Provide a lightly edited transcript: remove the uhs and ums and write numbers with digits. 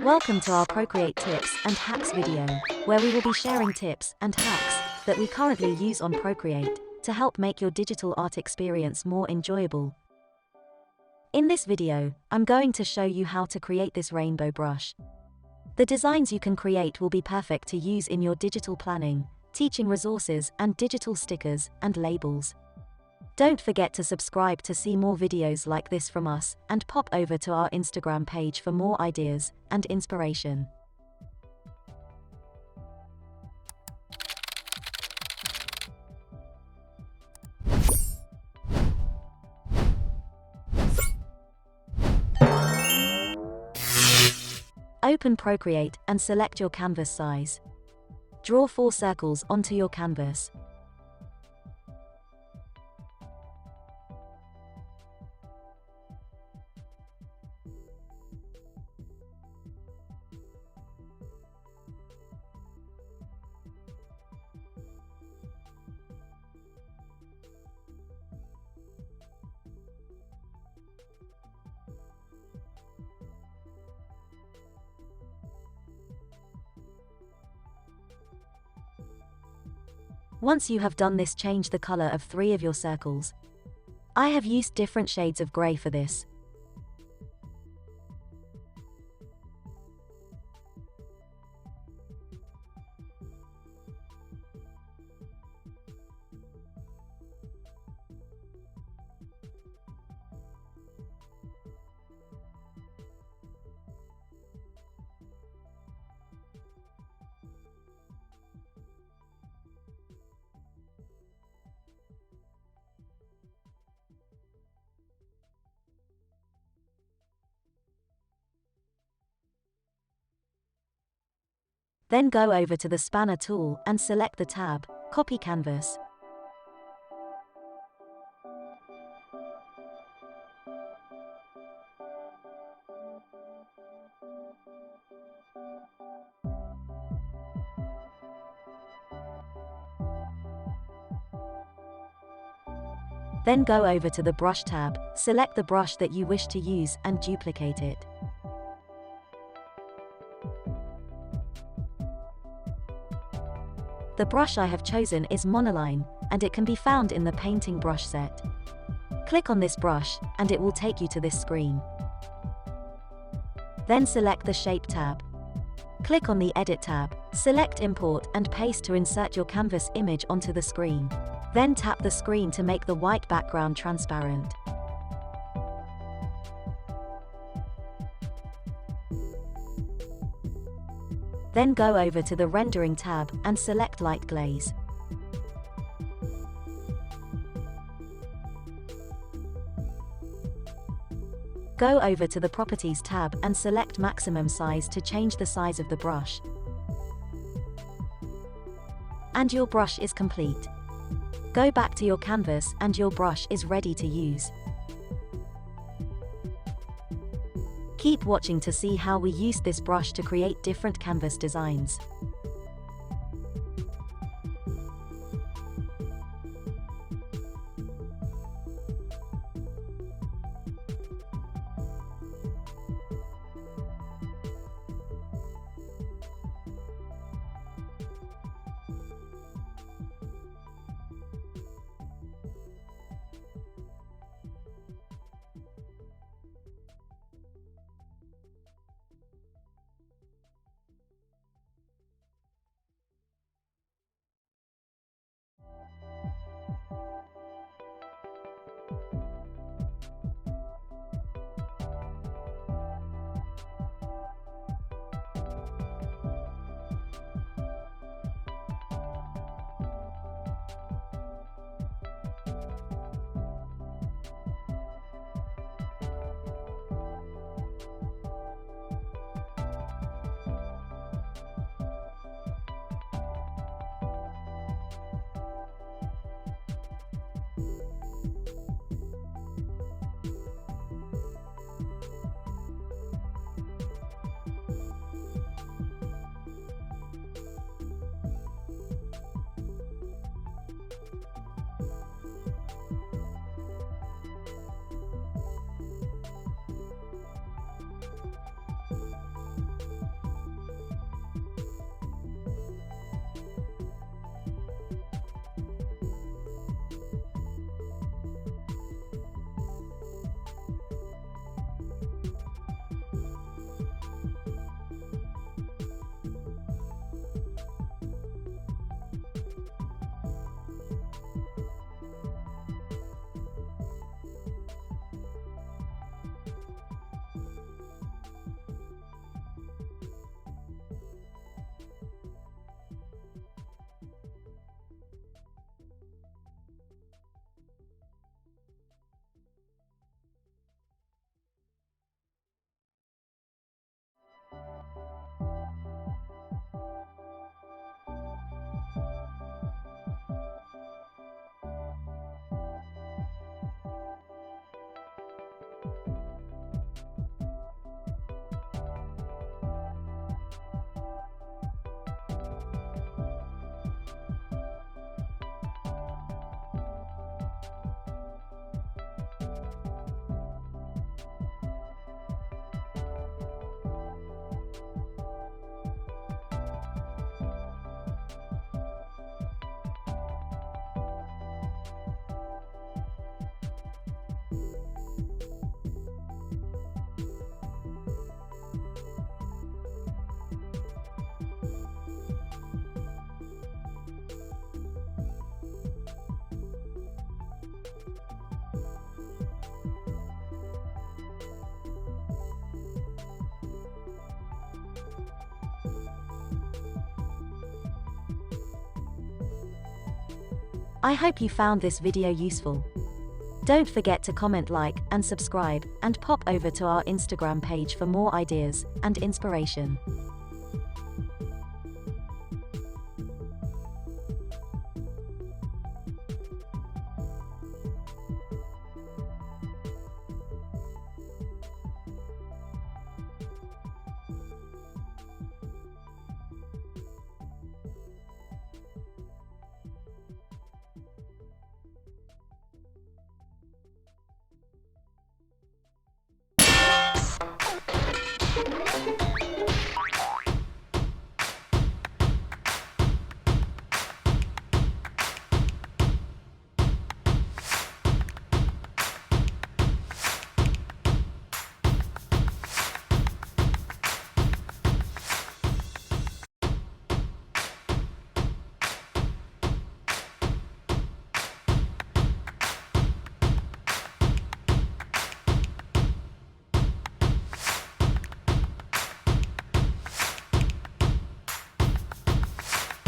Welcome to our Procreate Tips and Hacks video, where we will be sharing tips and hacks that we currently use on Procreate to help make your digital art experience more enjoyable. In this video, I'm going to show you how to create this rainbow brush. The designs you can create will be perfect to use in your digital planning, teaching resources, and digital stickers and labels. Don't forget to subscribe to see more videos like this from us, and pop over to our Instagram page for more ideas and inspiration. Open Procreate and select your canvas size. Draw 4 circles onto your canvas. Once you have done this, change the color of 3 of your circles. I have used different shades of gray for this. Then go over to the spanner tool and select the tab, Copy Canvas. Then go over to the Brush tab, select the brush that you wish to use and duplicate it. The brush I have chosen is Monoline, and it can be found in the Painting brush set. Click on this brush, and it will take you to this screen. Then select the Shape tab. Click on the Edit tab, select Import and Paste to insert your canvas image onto the screen. Then tap the screen to make the white background transparent. Then go over to the Rendering tab and select Light Glaze. Go over to the Properties tab and select Maximum Size to change the size of the brush. And your brush is complete. Go back to your canvas and your brush is ready to use. Keep watching to see how we use this brush to create different canvas designs. I hope you found this video useful. Don't forget to comment, like, and subscribe, and pop over to our Instagram page for more ideas and inspiration.